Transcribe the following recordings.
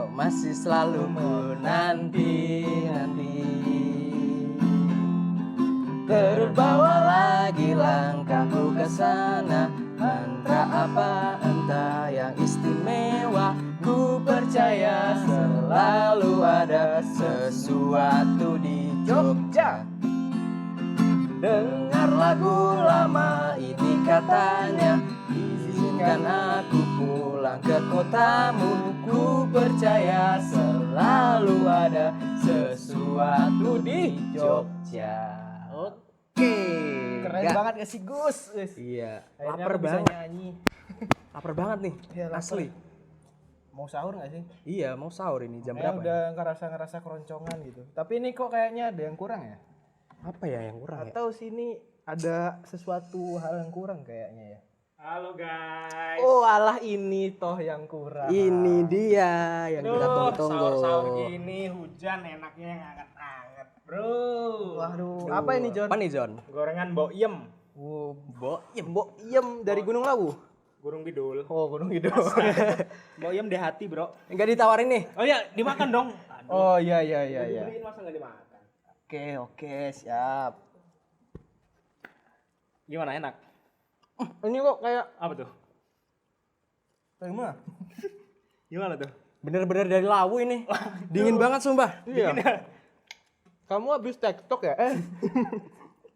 kok masih selalu menanti. Terbawa lagi langkahku ke sana. Mantra apa entah yang istimewa. Ku percaya selalu ada sesuatu di Jogja. Dengar lagu lama ini katanya, izinkan aku pulang ke kotamu. Ku percaya selalu ada sesuatu di Jogja. Oke. Keren banget gak sih Gus? Iya. Akhirnya Laper aku bisa banget. nyanyi. Laper banget nih. Iya, lapar. Asli. Mau sahur gak sih? Iya, mau sahur ini jam Kayaknya berapa? udah ngerasa keroncongan gitu. Tapi ini kok kayaknya ada yang kurang ya? Apa ya yang kurang ya? Atau sini ada sesuatu hal yang kurang kayaknya ya? Halo guys. Oh alah ini toh yang kurang. Ini dia yang kita tunggu-tunggu. Sahur-sahur gini hujan enaknya yang anget-anget, bro. Waduh, apa ini John? Apa nih John? Gorengan boyem, Wow, Mbok Iem dari Gunung Lawu. Gunung Bidul. Oh, Gunung Kidul. Boyem di hati, bro. Enggak ditawarin nih. Oh iya, dimakan dong. Aduh, Oh iya. dibeliin masa nggak dimakan? Oke, siap. Gimana, enak? Ini kok kayak Apa tuh? gimana? Gimana tuh? Bener-bener dari Lawu ini. Dingin banget sumpah. Iya. Kamu habis TikTok ya?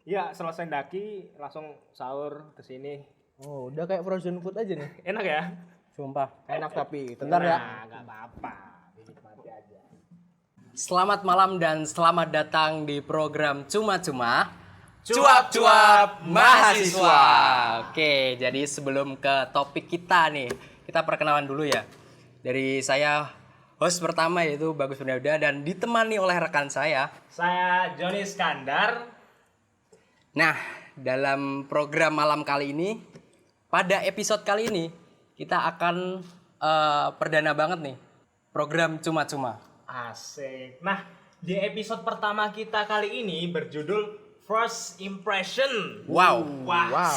Iya, selesai daki langsung sahur ke sini. Oh, udah kayak frozen food aja nih. Enak ya? Sumpah. Enak tapi Bentar ya. Nah, nggak apa-apa. Dinikmati aja. Selamat malam dan selamat datang di program Cuma-Cuma Cuap-cuap Mahasiswa. Oke, jadi sebelum ke topik kita nih, kita perkenalan dulu ya. Dari saya host pertama yaitu Bagus Purnawida dan ditemani oleh rekan saya. Saya Joni Iskandar. Nah, dalam program malam kali ini, pada episode kali ini kita akan perdana banget nih program Cuma-Cuma. Asik. Nah, di episode pertama kita kali ini berjudul First Impression. Wow. Wah,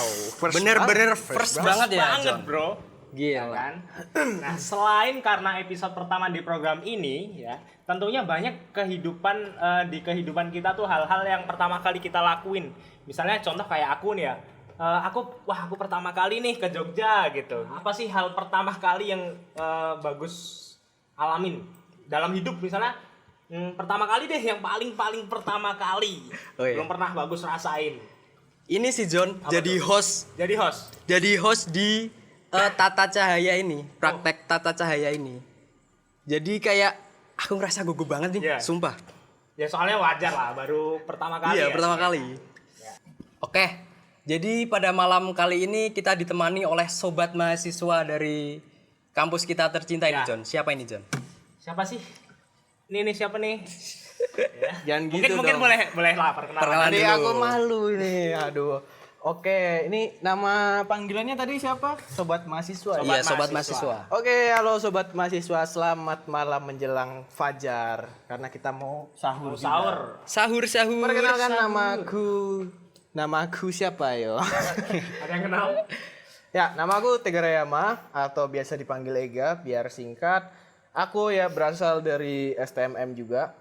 Bener-bener first banget ya, banget, John. bro. Ya Gila. kan? Nah, selain karena episode pertama di program ini ya, tentunya banyak di kehidupan kita tuh hal-hal yang pertama kali kita lakuin. Misalnya contoh kayak aku nih ya. Aku pertama kali nih ke Jogja gitu. Apa sih hal pertama kali yang bagus alamin dalam hidup misalnya? Pertama kali deh yang paling pertama kali. Oh, iya. Belum pernah bagus rasain. Ini si John Apa jadi tuh? host Jadi host. di tata cahaya ini, praktek tata cahaya ini. Jadi kayak aku ngerasa gugup banget nih, Iya. sumpah. Ya soalnya wajar lah, baru pertama kali. Iya, ya, pertama sih. kali. Oke, jadi pada malam kali ini kita ditemani oleh sobat mahasiswa dari kampus kita tercinta ini, Ya. John. Siapa ini, John? Siapa sih? Ini siapa nih? Ya. Jangan gitu Mungkin dong. boleh lah perkenalan. Perkenalan. Nanti dulu. aku malu ini. Aduh. Oke, ini nama panggilannya tadi siapa? Sobat mahasiswa. ya? Iya, sobat mahasiswa. mahasiswa. Oke, halo sobat mahasiswa, selamat malam menjelang fajar karena kita mau sahur. juga. Sahur. Sahur. Perkenalkan namaku siapa yo? Ada yang kenal? Ya, namaku Tegarayama atau biasa dipanggil Ega biar singkat. Aku ya berasal dari STMM juga.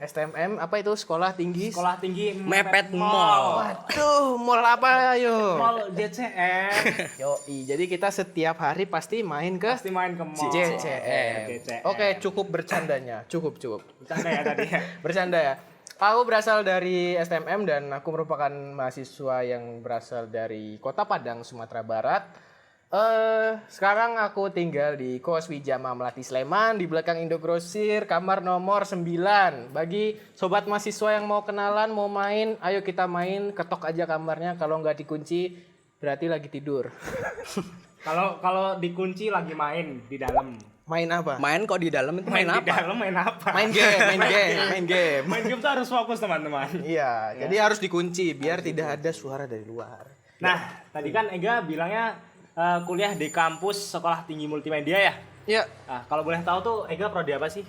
STMM apa itu? Sekolah Tinggi. Sekolah Tinggi Mepet Mall. Waduh, mall apa yo? Mall JCM. Yoi, jadi kita setiap hari pasti main ke Pasti main ke mall. JCM. JCM. Oke, cukup bercandanya. Cukup. Bercanda ya tadi ya. Bercanda ya. Aku berasal dari STMM dan aku merupakan mahasiswa yang berasal dari Kota Padang, Sumatera Barat. Sekarang aku tinggal di Kos Wijama Melati Sleman di belakang Indogrosir, kamar nomor 9. Bagi sobat mahasiswa yang mau kenalan, mau main, ayo kita main, ketok aja kamarnya. Kalau nggak dikunci, berarti lagi tidur. Kalau dikunci lagi main di dalam. Main apa? Main kok di dalam itu main Di apa? dalam main apa? Main game. Main game tuh harus fokus teman-teman. Iya, jadi harus dikunci biar tidak ada suara dari luar. Nah, tadi kan Ega bilangnya kuliah di kampus Sekolah Tinggi Multimedia ya? Ya, Nah, kalau boleh tahu tuh Ega prodi apa sih?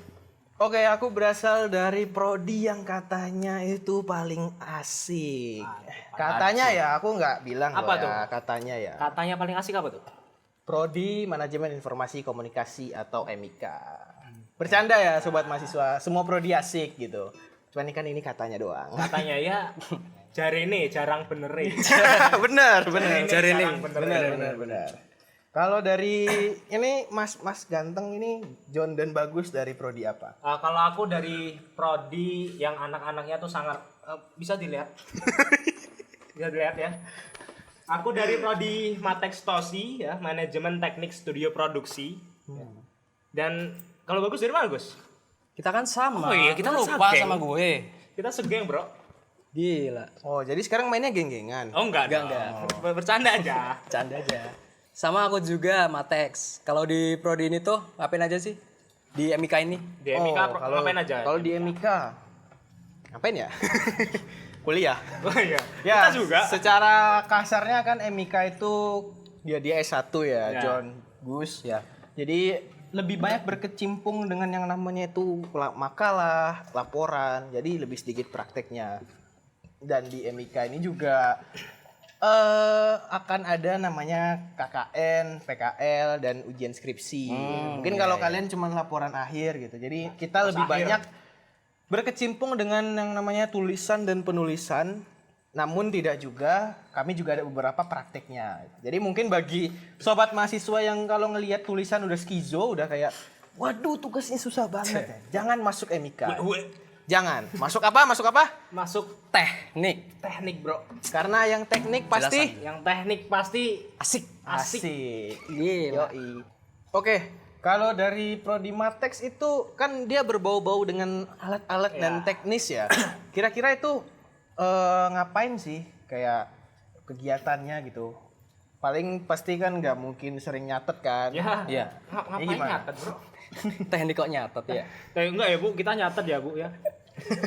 oke, aku berasal dari prodi yang katanya itu paling asik. Katanya ya, aku nggak bilang Apa loh tuh? ya, katanya ya. Katanya paling asik apa tuh? Prodi Manajemen Informasi Komunikasi atau MIK. Bercanda ya sobat mahasiswa, semua prodi asik gitu. Cuman ini katanya doang. Katanya ya jarene jarang benerin. bener. Jarang Bener. Kalau dari ini Mas ganteng ini John dan Bagus dari prodi apa? Kalau aku dari prodi yang anak-anaknya tuh sangat bisa dilihat. Bisa dilihat ya. Aku dari prodi Matex Tosi ya, Manajemen Teknik Studio Produksi. Dan kalau Bagus dari mana, Gus? Kita kan sama. Oh iya, kita Lu kan lupa segeng. sama gue. Kita segeng, Bro. Gila. Oh, jadi sekarang mainnya geng-gengan. Oh enggak. Bercanda aja. Canda aja. Sama aku juga Matex. Kalau di prodi ini tuh ngapain aja sih? Di MIK ini? Di MIK ngapain aja? Kalau di MIK ngapain ya? Kuliah. Oh iya. Ya, Kita juga. secara kasarnya kan MIK itu dia S1 ya, Ya. John, Gus. Ya. Jadi lebih banyak berkecimpung dengan yang namanya itu makalah, laporan. Jadi lebih sedikit prakteknya. Dan di MIK ini juga akan ada namanya KKN, PKL dan ujian skripsi. Mungkin kalau kalian cuma laporan akhir gitu. Jadi kita lebih banyak berkecimpung dengan yang namanya tulisan dan penulisan. Namun tidak juga, kami juga ada beberapa prakteknya. Jadi mungkin bagi sobat mahasiswa yang kalau ngelihat tulisan udah skizo, udah kayak waduh tugasnya susah banget ya. Jangan masuk MIK. Jangan. Masuk apa? Masuk Teknik. teknik, Bro. Karena yang teknik pasti Yang teknik pasti Asik. asik. Gila. Yoi. Oke, kalau dari Prodi Matex itu kan dia berbau-bau dengan alat-alat dan teknis ya. Kira-kira itu ngapain sih kayak kegiatannya gitu? Paling pasti kan nggak mungkin sering nyatet kan? Ya. Iya. Ngapain gimana? nyatet, Bro? Teknik kok nyatet ya. Enggak ya, Bu. Kita nyatet ya, Bu ya.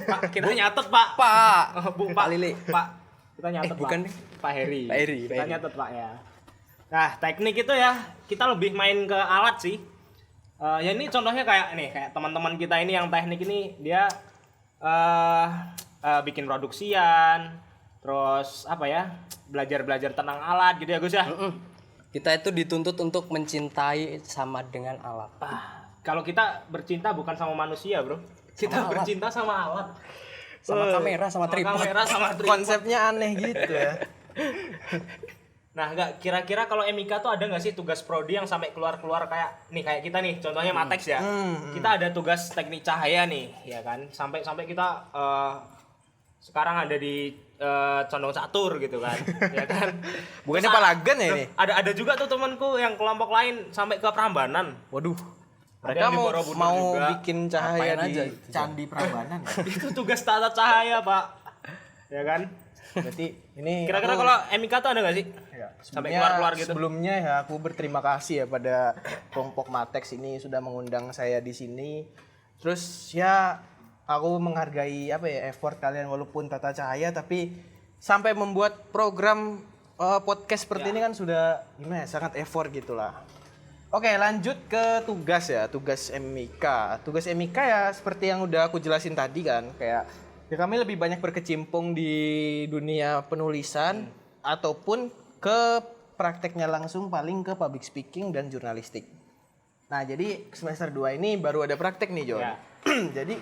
Pak, kita nyatet, Pak. Pak. Bu, Pak Pak. Lili. Pak. Kita nyatet, bukan Pak. deh. Pak Heri. Pak Heri, Kita Pak Heri. nyatet, Pak ya. Nah, teknik itu ya kita lebih main ke alat sih. Ya ini contohnya kayak teman-teman kita ini yang teknik ini dia bikin produksian, terus apa ya? Belajar tentang alat gitu ya, Gus ya. Kita itu dituntut untuk mencintai sama dengan alat. Kalau kita bercinta bukan sama manusia, Bro. Kita bercinta sama alat. Sama kamera, sama tripod. Kamera sama tripod. Konsepnya aneh gitu ya. Nah, enggak kira-kira kalau MIK tuh ada nggak sih tugas prodi yang sampai keluar-keluar kayak kita nih, contohnya Matex ya. Kita ada tugas teknik cahaya nih, ya kan? Sampai kita sekarang ada di Condong Catur gitu kan, ya kan? Bukannya Terus Palagan ya ini? Ada juga tuh temanku yang kelompok lain sampai ke Prambanan. Waduh. Ada Mereka yang di Borobudur mau juga. bikin cahaya Ngapain di aja gitu, Candi Prambanan. Ya? Itu tugas tata cahaya, Pak. Ya kan? Berarti ini Kira-kira aku- kalau MIK tuh ada nggak sih? Ya, Sampai sebelumnya, keluar-keluar gitu. Sebelumnya ya aku berterima kasih ya pada kelompok Matex ini sudah mengundang saya di sini. Terus ya aku menghargai apa ya effort kalian walaupun tata cahaya tapi sampai membuat program podcast seperti ini kan sudah gimana ya, sangat effort gitulah. Oke, lanjut ke tugas ya, tugas MIK. Tugas MIK ya seperti yang udah aku jelasin tadi kan, kayak ya kami lebih banyak berkecimpung di dunia penulisan ataupun ke prakteknya langsung paling ke public speaking dan jurnalistik. Nah, jadi semester 2 ini baru ada praktek nih, Jon. Ya. Jadi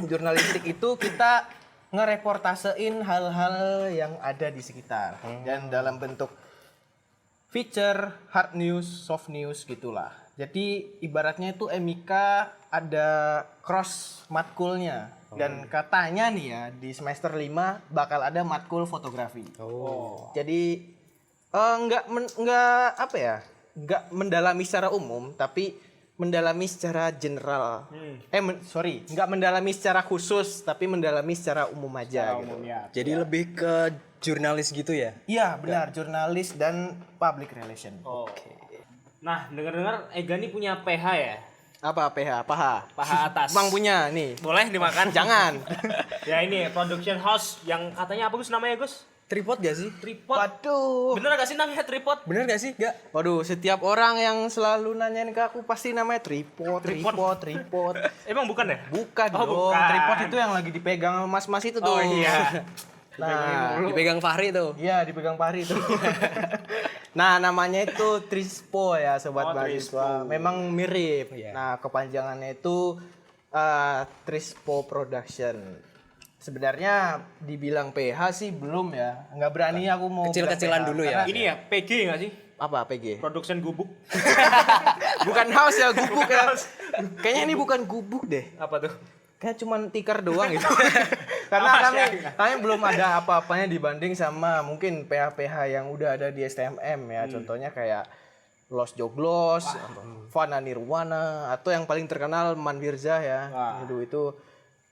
jurnalistik itu kita ngereportasein hal-hal yang ada di sekitar dan dalam bentuk feature, hard news, soft news gitulah. Jadi ibaratnya itu MIK ada cross matkulnya dan katanya nih ya di semester 5 bakal ada matkul fotografi. Jadi nggak apa ya? Nggak mendalami secara umum tapi mendalami secara general. Nggak mendalami secara khusus tapi mendalami secara umum aja gitu. Jadi lebih ke jurnalis gitu ya? Iya, benar, jurnalis dan public relation. Oke. Nah, dengar-dengar Ega nih punya PH ya? Apa PH? Paha. Paha atas. Bang punya nih. Boleh dimakan? Jangan. Ya ini production house yang katanya apa Gus namanya Gus? Tripod gak sih? Tripod. Waduh. Bener gak sih namanya tripod? Bener gak sih? Gak? Waduh, setiap orang yang selalu nanyain ke aku pasti namanya tripod. Emang bukan ya? Bukan Oh, dong. bukan. Tripod itu yang lagi dipegang sama mas-mas itu tuh. Oh iya. Nah, Dipegang Fahri tuh. iya dipegang Pari tuh. Nah, namanya itu Trispo ya, sobat Oh, mahasiswa. Trispo. Memang mirip. Iya. Nah, kepanjangannya itu Trispo Production. Sebenarnya dibilang PH sih belum ya. Nggak berani aku mau Kecil-kecilan bilang PH, dulu ya. karena- Ini ya PG nggak sih? Apa PG? Production gubuk. Bukan house ya, gubuk ya. Kayaknya ini bukan gubuk deh. Apa tuh? Kayak cuma tikar doang gitu. Karena Awas kami belum ada apa-apanya dibanding sama mungkin PH-PH yang udah ada di STMM ya. Contohnya kayak Los Joglos, Fana Nirwana, atau yang paling terkenal Manwirza ya. Wah. Itu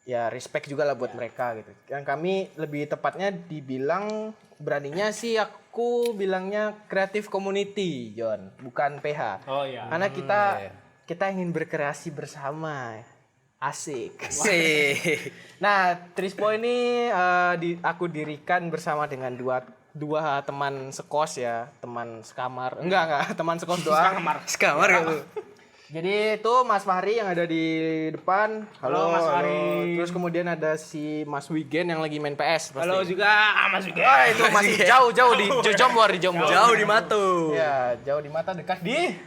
ya respect juga lah buat mereka gitu. Yang kami lebih tepatnya dibilang beraninya sih aku bilangnya creative community, John, bukan PH. Oh iya. Karena kita ingin berkreasi bersama. Asik. Sih. Nah, Trispo ini aku dirikan bersama dengan dua teman sekos ya, teman sekamar. Enggak, teman sekos doang. Sekamar gak tuh? Jadi itu Mas Fahri yang ada di depan. Halo, Mas Fahri. Terus kemudian ada si Mas Wigen yang lagi main PS. Pasti. Halo juga Mas Uge. Oh, itu masih jauh di Jombor, di Jombor. Jauh di Matu. Ya, jauh di mata, dekat di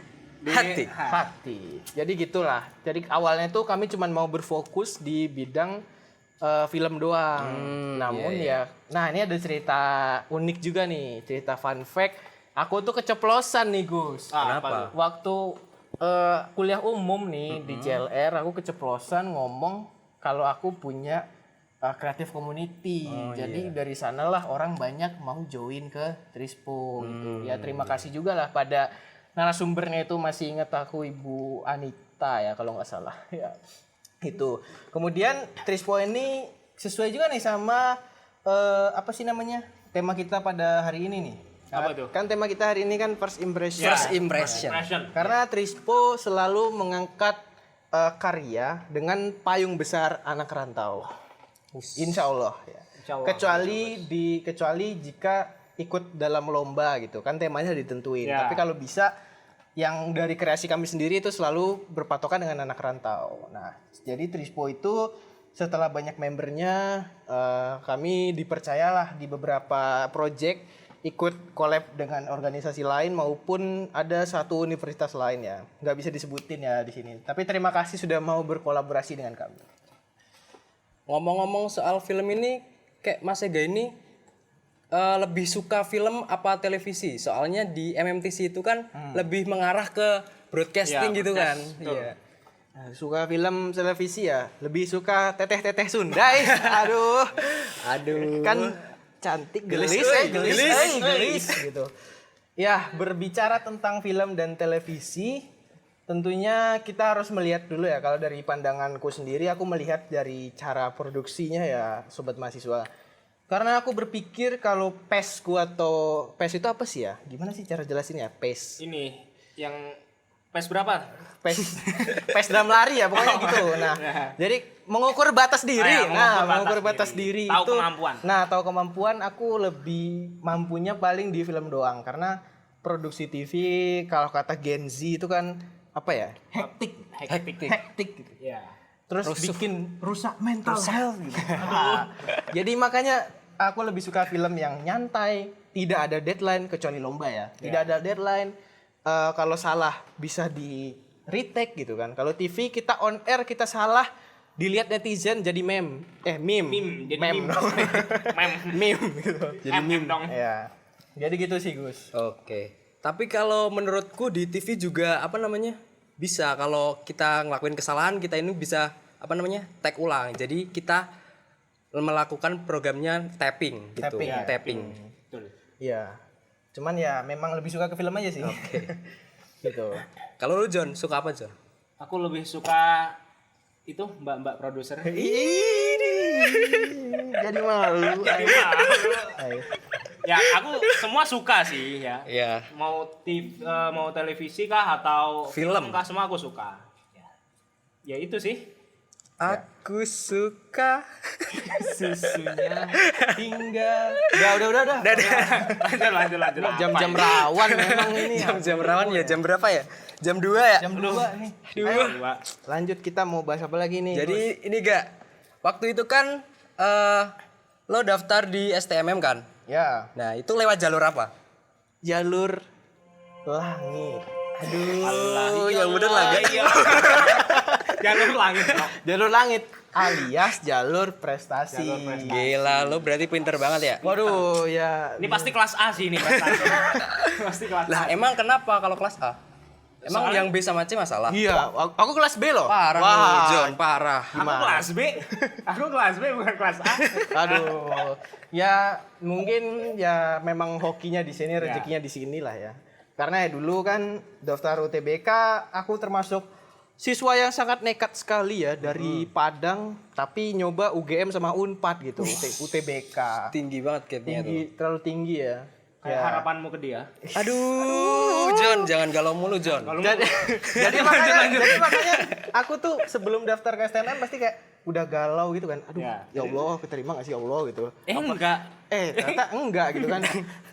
hati. Jadi gitulah. Jadi awalnya tuh kami cuma mau berfokus di bidang film doang. Namun nah ini ada cerita unik juga nih, cerita fun fact. Aku tuh keceplosan nih Gus. Kenapa? Waktu kuliah umum nih di JLR, aku keceplosan ngomong kalau aku punya creative community. Jadi dari sanalah orang banyak mau join ke Trispo gitu. Ya terima kasih juga lah pada narasumbernya itu, masih ingat aku Ibu Anita ya kalau nggak salah ya. Itu. Kemudian Trispo ini sesuai juga nih sama apa sih namanya? Tema kita pada hari ini nih. Apa tuh? Kan tema kita hari ini kan first impression. First impression. Karena Trispo selalu mengangkat karya dengan payung besar anak rantau. Insya Allah ya. Insya Allah. Kecuali jika ikut dalam lomba gitu kan, temanya ditentuin. Ya. Tapi kalau bisa yang dari kreasi kami sendiri itu selalu berpatokan dengan anak rantau. Nah, jadi Trispo itu setelah banyak membernya, kami dipercayalah di beberapa project ikut collab dengan organisasi lain maupun ada satu universitas lain ya. Nggak bisa disebutin ya di sini. Tapi terima kasih sudah mau berkolaborasi dengan kami. Ngomong-ngomong soal film ini, kayak Mas Ega ini lebih suka film apa televisi? Soalnya di MMTC itu kan lebih mengarah ke broadcasting Ya, gitu kan. broadcast, betul. Iya. Nah, suka film televisi ya, lebih suka teteh-teteh Sunda. Aduh. Aduh. Kan cantik, gelis, Gelis, gelis gitu. Ya, berbicara tentang film dan televisi, tentunya kita harus melihat dulu ya. Kalau dari pandanganku sendiri, aku melihat dari cara produksinya ya, sobat mahasiswa. Karena aku berpikir kalau PES-ku atau PES itu apa sih ya? Gimana sih cara jelasinnya? PES. Ini yang PES berapa? PES dalam lari ya pokoknya gitu. Nah, jadi mengukur batas diri. Mengukur batas diri Tahu itu. kemampuan. Nah, tahu kemampuan aku lebih mampunya paling di film doang karena produksi TV kalau kata Gen Z itu kan apa ya? Hektik gitu. Ya. Terus bikin rusak mental health gitu. Jadi makanya aku lebih suka film yang nyantai, tidak ada deadline kecuali lomba ya. Tidak ada deadline. Kalau salah bisa di retake gitu kan. Kalau TV kita on air kita salah dilihat netizen jadi meme. Meme. Jadi Meme. meme. Meme. Meme gitu. Jadi meme dong. Ya. Jadi gitu sih Gus. Oke. Tapi kalau menurutku di TV juga apa namanya? Bisa kalau kita ngelakuin kesalahan, kita ini bisa apa namanya? Tag ulang. Jadi kita melakukan programnya tapping gitu. Tapping, ya. Tapping. Betul. Iya. Cuman ya memang lebih suka ke film aja sih. Oke. Gitu. Kalau lu John, suka apa John? Aku lebih suka itu mbak-mbak produser. Jadi malu. Ayo. Ya, aku semua suka sih ya. Iya. Mau mau televisi kah atau Film. kah, semua aku suka. Ya itu sih. Aku suka Susunya tinggal. Udah. Lanjut. Jam-jam rawan memang ini. jam rawan ya, jam berapa ya? Jam 2 ya? Jam 2 nih. Dua. Lanjut, kita mau bahas apa lagi nih? Jadi ini gak, waktu itu kan lo daftar di STMM kan? ya, Nah itu lewat jalur apa? jalur langit. Aduh, Allah, yang bener lah. iya. Jalur langit, Bro. Jalur langit alias jalur prestasi. Jalur prestasi. Gila, lu berarti pinter banget ya. Waduh, ya. Ini pasti kelas A sih ini prestasi. Pasti kelas Lah, A. emang kenapa kalau kelas A? Emang Soalnya- yang B sama C masalah? Iya, aku kelas B loh. Parah Wah. lu, John, parah. Aku Gimana? kelas B. Aku kelas B bukan kelas A. Aduh, ya mungkin ya memang hokinya di sini, Ya. rezekinya di sini lah ya. Karena ya dulu kan daftar UTBK, aku termasuk siswa yang sangat nekat sekali ya dari Padang, tapi nyoba UGM sama Unpad gitu, UTBK. Tinggi banget gapnya tuh. Tinggi, terlalu tinggi ya. Kayak harapanmu ke dia. Aduh, John, jangan galau mulu, John. Kalau Jadi makanya aku tuh sebelum daftar ke STMM pasti kayak udah galau gitu kan. Aduh, Ya. ya Allah, keterima gak sih ya Allah gitu. enggak. Ternyata enggak gitu kan.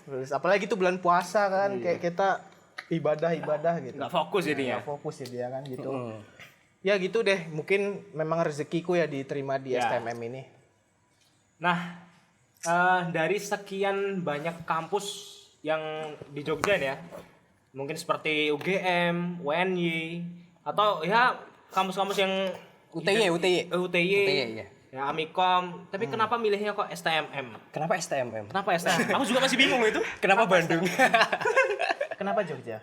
Terus apalagi itu bulan puasa kan, kayak kita ibadah gitu. Enggak fokus jadinya. Nggak fokus ya dia kan gitu. Ya gitu deh, mungkin memang rezekiku ya diterima di Ya. STMM ini. Nah, dari sekian banyak kampus yang di Jogja nih ya, mungkin seperti UGM, UNY, atau ya kampus-kampus yang UTY, UTY. UTY, iya. ya Amikom. Tapi kenapa milihnya kok STMM? Kenapa STMM? Kenapa STMM? Aku juga masih bingung itu. Kenapa Bandung? Kenapa Jogja?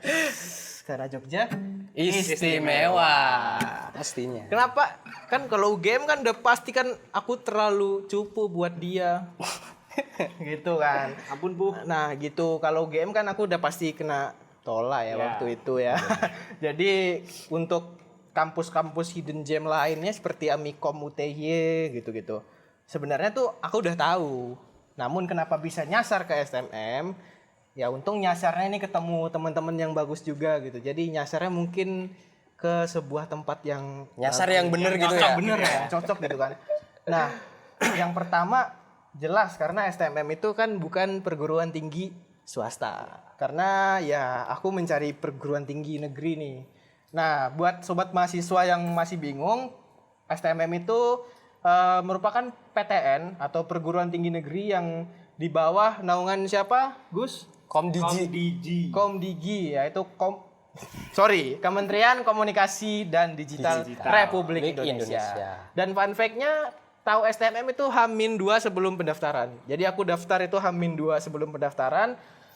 Karena Jogja. Istimewa. Pastinya. Kenapa? Kan kalau UGM kan udah pasti kan aku terlalu cupu buat dia. Gitu kan. Ampun Bu. Nah gitu, kalau UGM kan aku udah pasti kena tolak ya Ya. waktu itu ya. Jadi untuk kampus-kampus hidden gem lainnya seperti Amikom, UTY gitu-gitu. Sebenarnya tuh aku udah tahu. Namun kenapa bisa nyasar ke STMM? Ya untung nyasarnya ini ketemu teman-teman yang bagus juga gitu. Jadi nyasarnya mungkin ke sebuah tempat yang Nyasar yang bener gitu cocok ya. bener ya. yang cocok gitu kan. Nah, yang pertama jelas karena STMM itu kan bukan perguruan tinggi swasta. Karena ya aku mencari perguruan tinggi negeri nih. Nah, buat sobat mahasiswa yang masih bingung, STMM itu merupakan PTN atau perguruan tinggi negeri yang di bawah naungan siapa? Gus? Komdigi. Komdigi yaitu Kementerian Komunikasi dan Digital, Digital. Republik Republik Indonesia. Indonesia. Dan fun fact-nya tahu STMM itu H-2 sebelum pendaftaran. Jadi aku daftar itu H-2 sebelum pendaftaran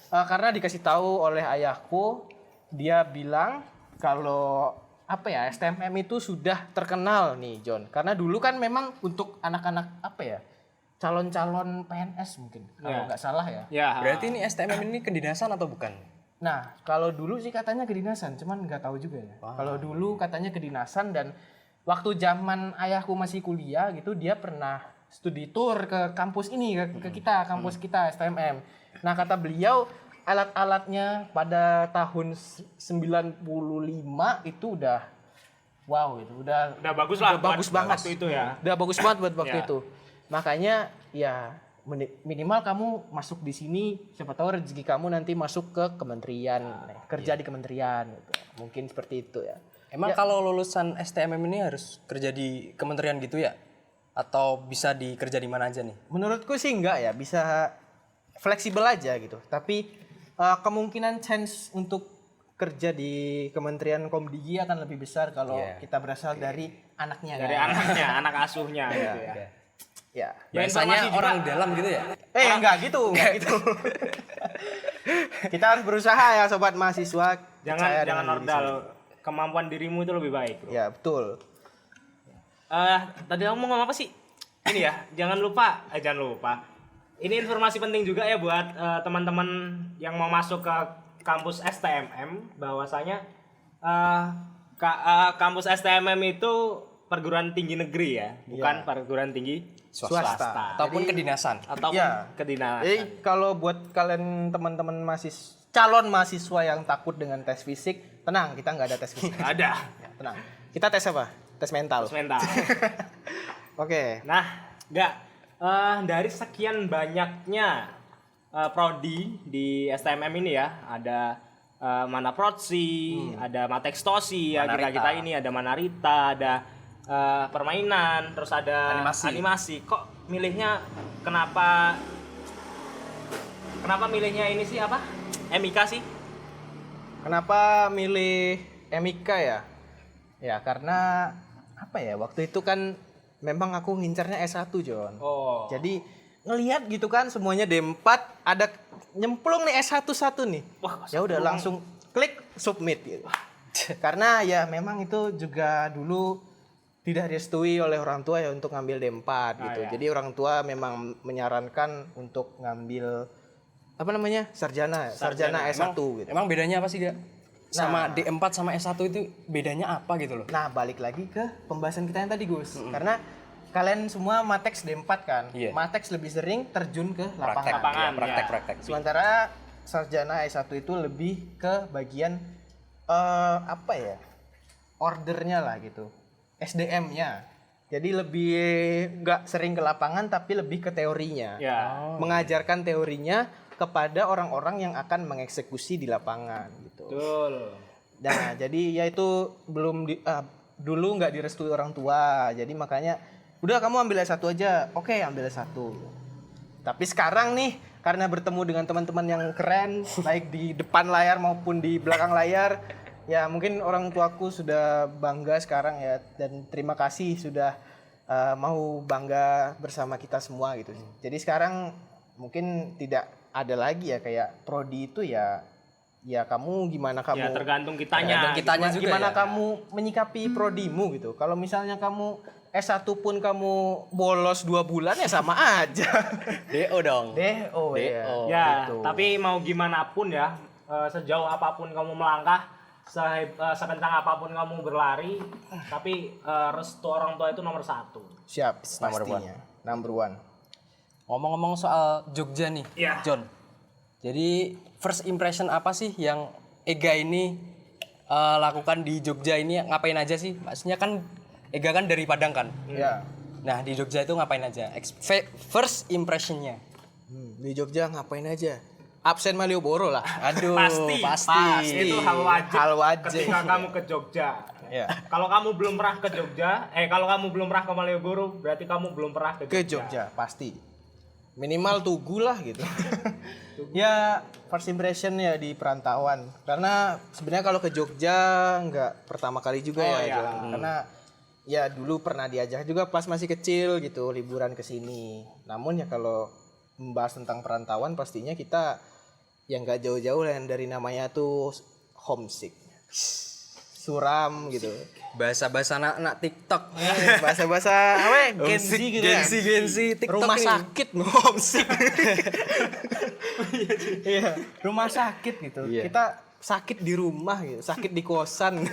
karena dikasih tahu oleh ayahku, dia bilang kalau apa ya, STMM itu sudah terkenal nih John. Karena dulu kan memang untuk anak-anak apa ya, calon-calon PNS mungkin kalau Ya. nggak salah ya. Ya. Berarti ini STMM ini kedinasan atau bukan? Nah, kalau dulu sih katanya kedinasan, cuman nggak tahu juga ya. Kalau dulu katanya kedinasan dan waktu zaman ayahku masih kuliah gitu, dia pernah studi tour ke kampus ini, ke kita, kampus kita STMM. Nah, kata beliau alat-alatnya pada tahun 95 itu udah wow itu udah bagus lah. udah bagus buat banget waktu itu ya. udah bagus banget buat waktu Ya. itu. Makanya ya minimal kamu masuk di sini, siapa tahu rezeki kamu nanti masuk ke kementerian, kerja di kementerian gitu. Mungkin seperti itu ya. Emang kalau lulusan STMM ini harus kerja di kementerian gitu ya? Atau bisa dikerja di mana aja nih? Menurutku sih enggak ya, bisa fleksibel aja gitu. Tapi kemungkinan chance untuk kerja di Kementerian Komdigi akan lebih besar kalau Iya. kita berasal dari anaknya. Dari kan? anaknya, anak asuhnya gitu ya. Ya. Ya, Biasanya informasi juga- orang dalam gitu ya? Enggak gitu, enggak gitu. Kita harus berusaha ya sobat mahasiswa. Percaya Jangan dengan diri ordal. sendiri. Kemampuan dirimu itu lebih baik, Bro. Ya, betul. Tadi kamu ngomong apa sih? Ini ya, jangan lupa. Ini informasi penting juga ya buat teman-teman yang mau masuk ke kampus STMM, bahwasanya kampus STMM itu perguruan tinggi negeri ya, bukan perguruan tinggi Swasta. Ataupun kedinasan? ataupun Ya. kedinasan. Jadi kalau buat kalian teman-teman calon mahasiswa yang takut dengan tes fisik, tenang, kita nggak ada tes fisik. Ada Ya, tenang. Kita tes apa? Tes mental. terus mental. Oke. Nah, dari sekian banyaknya prodi di STMM ini ya, ada Mana Protsi, ada Matekstosi ya, Manarita. kita ini ada Manarita, ada permainan, terus ada animasi. Kok milihnya kenapa milihnya ini sih apa? MIK sih? Kenapa milih MIK ya? Ya karena apa ya? Waktu itu kan memang aku ngincarnya S1, Jon. Oh. Jadi ngelihat gitu kan semuanya D4 ada nyemplung nih S1 satu nih. Wah, Ya udah langsung klik submit gitu. Karena ya memang itu juga dulu tidak direstui oleh orang tua ya untuk ngambil D4 gitu. ya. Jadi orang tua memang menyarankan untuk ngambil apa namanya? sarjana S1 gitu. Emang bedanya apa sih, Ga? Sama D4 sama S1 itu bedanya apa gitu loh? Nah, balik lagi ke pembahasan kita yang tadi, Gus. Karena kalian semua Matex D4 kan. Iya. Matex lebih sering terjun ke Praktek, lapangan. Lapangan, praktek. Sementara sarjana S1 itu lebih ke bagian apa ya? Ordernya lah gitu. SDM-nya. Jadi lebih nggak sering ke lapangan tapi lebih ke teorinya. Ya. Mengajarkan teorinya kepada orang-orang yang akan mengeksekusi di lapangan gitu. Betul. Nah, jadi ya itu dulu nggak direstui orang tua. Jadi makanya udah kamu ambil S1 aja. Oke, ambil S1. Tapi sekarang nih karena bertemu dengan teman-teman yang keren baik di depan layar maupun di belakang layar, ya mungkin orang tuaku sudah bangga sekarang ya dan terima kasih sudah mau bangga bersama kita semua gitu. Jadi sekarang mungkin tidak ada lagi ya kayak prodi itu ya kamu gimana kamu Ya tergantung kitanya. Tergantung kitanya juga gimana ya. kamu menyikapi prodimu gitu. Kalau misalnya kamu S1 pun kamu bolos 2 bulan ya sama aja. DO dong. DO ya. Ya, gitu. tapi mau gimana pun ya, sejauh apapun kamu melangkah, sekencang apapun kamu berlari, tapi restu orang tua itu nomor 1. Siap, Number pastinya. Number one. Ngomong-ngomong soal Jogja nih, Iya. John. Jadi first impression apa sih yang Ega ini lakukan di Jogja ini? Ngapain aja sih? Maksudnya kan Ega kan dari Padang kan. Ya. Nah di Jogja itu ngapain aja? First impressionnya. Di Jogja ngapain aja? Absen Malioboro lah. Aduh, Pasti. Itu hal wajib. Hal wajib. Ketika kamu ke Jogja. Ya. Kalau kamu belum pernah ke Jogja, kalau kamu belum pernah ke Malioboro, berarti kamu belum pernah ke Jogja. Ke Jogja pasti. Minimal Tugu lah gitu. Ya first impression ya di perantauan. Karena sebenarnya kalau ke Jogja nggak pertama kali juga Oh, ya. iya. Jon. Karena ya dulu pernah diajak juga pas masih kecil gitu liburan ke sini. Namun ya kalau membahas tentang perantauan pastinya kita yang nggak jauh-jauh yang dari namanya tuh homesick. Suram gitu. Bahasa-bahasa anak-anak TikTok. Bahasa-bahasa apa? Genzi gitu ya. Genzi TikTok Rumah nih. sakit homesick. Iya, rumah sakit gitu. Iya. Kita sakit di rumah gitu, sakit di kosan.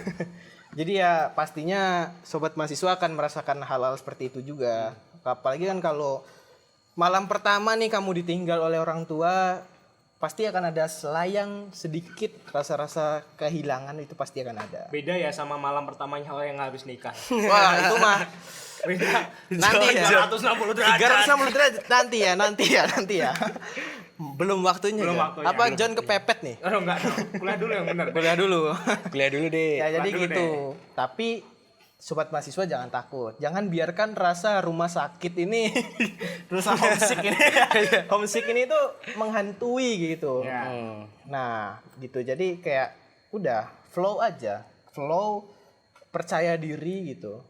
Jadi ya pastinya sobat mahasiswa akan merasakan hal-hal seperti itu juga. Apalagi kan kalau malam pertama nih kamu ditinggal oleh orang tua, pasti akan ada selayang sedikit rasa-rasa kehilangan itu pasti akan ada. Beda ya sama malam pertamanya orang yang habis nikah. Wah, itu mah Beda. nanti ya. 360 derajat. 360 derajat nanti ya. Belum waktunya. Belum Jon. waktunya. Apa John kepepet nih? Oh, enggak dong. Kuliah dulu yang benar. Kuliah dulu. Kuliah dulu deh. Ya jadi dulu gitu. Tapi sobat mahasiswa jangan takut. Jangan biarkan rasa rumah sakit ini rasa homesick ini tuh menghantui gitu. Ya. Nah, gitu. Jadi kayak udah flow aja. Flow, percaya diri gitu.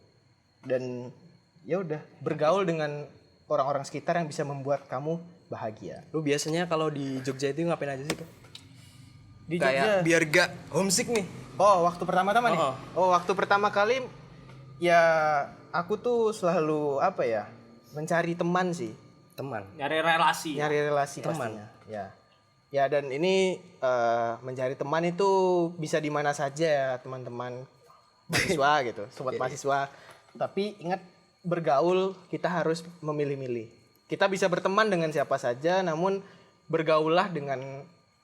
Dan ya udah bergaul dengan orang-orang sekitar yang bisa membuat kamu bahagia. Lu biasanya kalau di Jogja itu ngapain aja sih, Kak? Di Kayak Jogja. biar gak homesick nih. Oh, waktu pertama-tama nih. Oh. Oh, waktu pertama kali ya aku tuh selalu apa ya? Mencari teman sih. Teman. Nyari relasi. Nyari relasi Teman. pastinya. Ya. Ya dan ini mencari teman itu bisa di mana saja ya, teman-teman mahasiswa gitu, sobat mahasiswa. Tapi ingat bergaul kita harus memilih-milih. Kita bisa berteman dengan siapa saja namun bergaullah dengan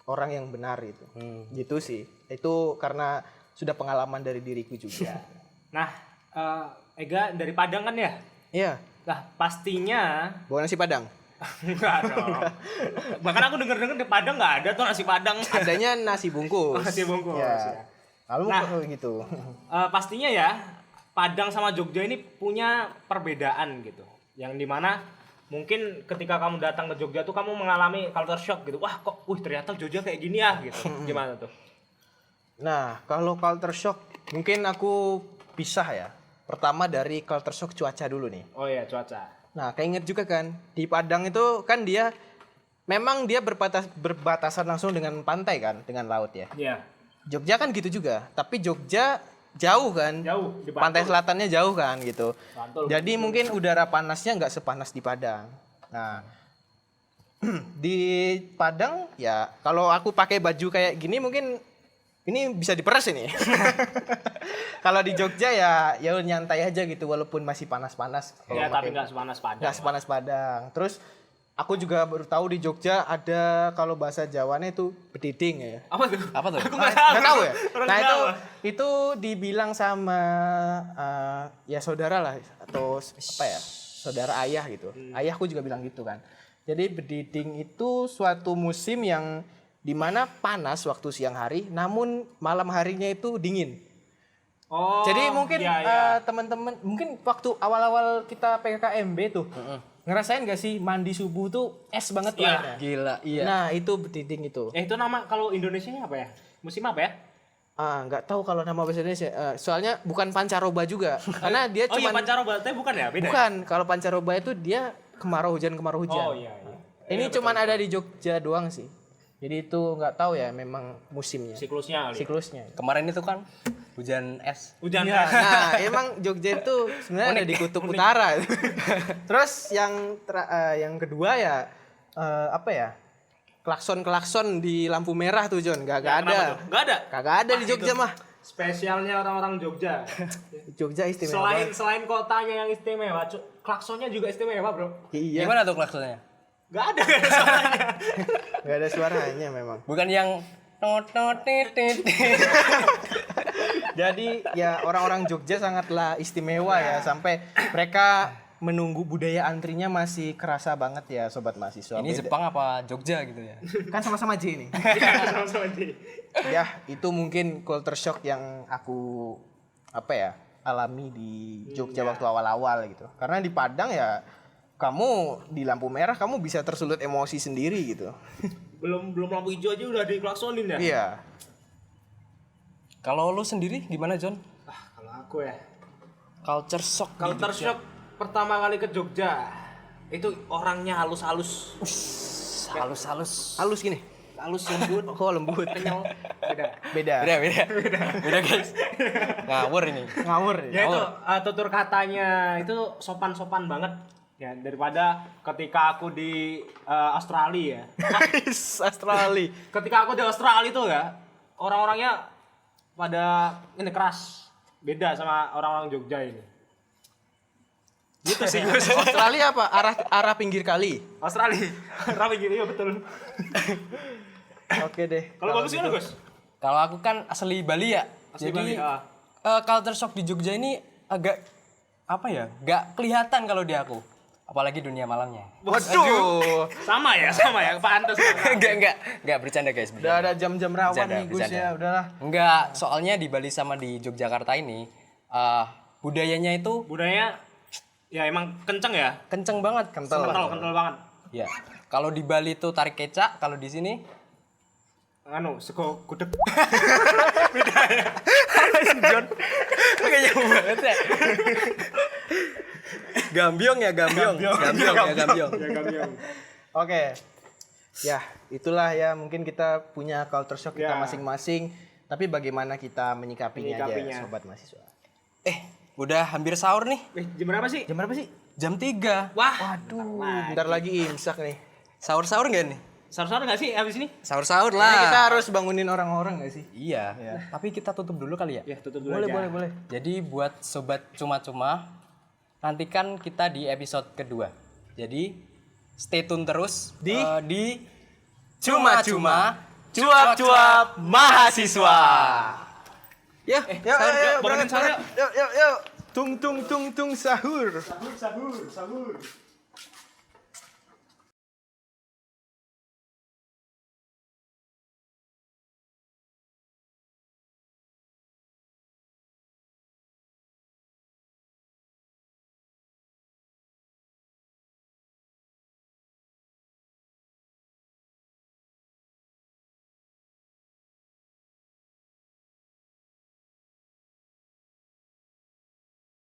orang yang benar itu. Gitu sih. Itu karena sudah pengalaman dari diriku juga. Nah, Ega dari Padang kan ya? Iya, Nah, pastinya bawa nasi Padang. enggak dong. Bahkan aku denger-denger di Padang enggak ada tuh nasi Padang. Adanya nasi bungkus. Nasi bungkus, Ya. ya. Lalu Nah. gitu. Pastinya ya, Padang sama Jogja ini punya perbedaan gitu. Yang dimana mungkin ketika kamu datang ke Jogja tuh kamu mengalami culture shock gitu. Wah kok, ternyata Jogja kayak gini ya gitu. Gimana tuh? Nah, kalau culture shock mungkin aku pisah ya. Pertama dari culture shock cuaca dulu nih. Oh iya, cuaca. Nah, keinget juga kan di Padang itu kan dia memang dia berbatasan langsung dengan pantai kan, dengan laut ya. Iya. Jogja kan gitu juga, tapi Jogja jauh kan. Jauh di Bantul. Pantai selatannya jauh kan gitu. Bantul. Jadi mungkin udara panasnya nggak sepanas di Padang. Nah, di Padang ya kalau aku pakai baju kayak gini mungkin ini bisa diperas ini. Kalau di Jogja ya nyantai aja gitu walaupun masih panas-panas. Ya, tapi nggak sepanas Padang. Nggak sepanas Padang. Terus aku juga baru tahu di Jogja ada kalau bahasa Jawanya itu bediding ya. Apa tuh? Apa tuh? Aku nggak tahu. Nggak tahu ya? Orang Nah Jawa. itu dibilang sama ya saudara lah atau apa ya? Saudara ayah gitu. Ayahku juga bilang gitu kan. Jadi bediding itu suatu musim yang dimana panas waktu siang hari, namun malam harinya itu dingin. Oh. Jadi mungkin iya, iya. teman-teman mungkin waktu awal-awal kita PKKMB tuh ngerasain gak sih mandi subuh tuh es banget tuh Iya. airnya? Gila, iya. Nah itu bediding itu. Itu nama kalau Indonesianya apa ya? Musim apa ya? Nggak tahu kalau nama bahasa Indonesia. Soalnya bukan pancaroba juga, karena dia Oh iya, cuma pancaroba teh bukan ya? Beda. bukan. Kalau pancaroba itu dia kemarau hujan. Oh iya, iya. Ini cuman ada di Jogja doang sih. Jadi itu nggak tahu ya memang musimnya, Siklusnya kali. siklusnya. Kemarin itu kan hujan es. Hujan. Iya, nah emang Jogja itu sebenarnya ada di kutub utara. Terus yang kedua ya apa ya? Klakson di lampu merah tuh John, gak Kenapa ada. tuh? Nggak ada. Kagak ada di Jogja Itu mah. Spesialnya orang-orang Jogja. Jogja istimewa. Selain kotanya yang istimewa, klaksonnya juga istimewa, Bro. Iya. Gimana tuh klaksonnya? Nggak ada suaranya. Gak ada suaranya memang. Bukan yang tot tot tit tit. Jadi ya orang-orang Jogja sangatlah istimewa ya sampai mereka menunggu budaya antrinya masih kerasa banget ya sobat mahasiswa. Ini Jepang apa Jogja gitu ya? Kan sama-sama J nih. Sama-sama aja. Ya, itu mungkin culture shock yang aku apa ya alami di Jogja waktu awal-awal gitu. Karena di Padang ya kamu di lampu merah kamu bisa tersulut emosi sendiri gitu. Belum lampu hijau aja udah diklaksonin ya? Iya. Kalau lu sendiri gimana, John? Kalau aku ya, Culture shock di culture Jogja. shock pertama kali ke Jogja itu orangnya halus-halus, Halus-halus. Halus gini. halus lembut, Oh, lembut. kenyal, beda. Beda. Beda guys. Ngawur ini. Ngawur. Ya itu tutur katanya itu sopan-sopan banget ya daripada ketika aku di Australia ya. Australia. Ketika aku di Australia itu ya orang-orangnya pada ini keras, beda sama orang-orang Jogja ini. Gitu sih Gus. Australia apa? Arah pinggir kali. Australia. Rapi gitu ya betul. Oke deh. Kalau bagus gimana Gus? Kalau aku kan asli Bali ya. Asli Jadi Bali, ah. culture shock di Jogja ini agak apa ya? Gak kelihatan kalau di aku. Apalagi dunia malamnya. Waduh. Sama ya, pantas. Enggak bercanda guys. Udah ada jam-jam rawan Bercanda, nih Gus bercanda. ya, udahlah. Enggak, soalnya di Bali sama di Yogyakarta ini budayanya itu Budaya ya emang kenceng ya. kenceng banget. Kental lah. Kental banget. Ya. Kalau di Bali itu tarik kecak, kalau di sini Sego gudeg. John kayak jauh banget ya. Gambyong ya, gambyong. Oke. Ya, itulah ya mungkin kita punya culture shock kita Ya. masing-masing. Tapi bagaimana kita menyikapinya Menyikapinya. aja sobat mahasiswa. Udah hampir sahur nih. Jam berapa sih? Jam berapa sih? Jam 3. Wah, Waduh, bentar lagi imsak nih. Sahur-sahur enggak nih? sahur-sahur nggak sih abis ini? Sahur-sahur Nah, kita lah. harus bangunin orang-orang gak sih? Iya. Tapi kita tutup dulu kali ya. Ya tutup dulu aja. Boleh. Jadi buat sobat cuma-cuma, nantikan kita di episode kedua. Jadi stay tune terus di Cuma-Cuma Cuap-Cuap Mahasiswa. Ya, bangunin sahur yuk. Yuk. Tung sahur. Sahur.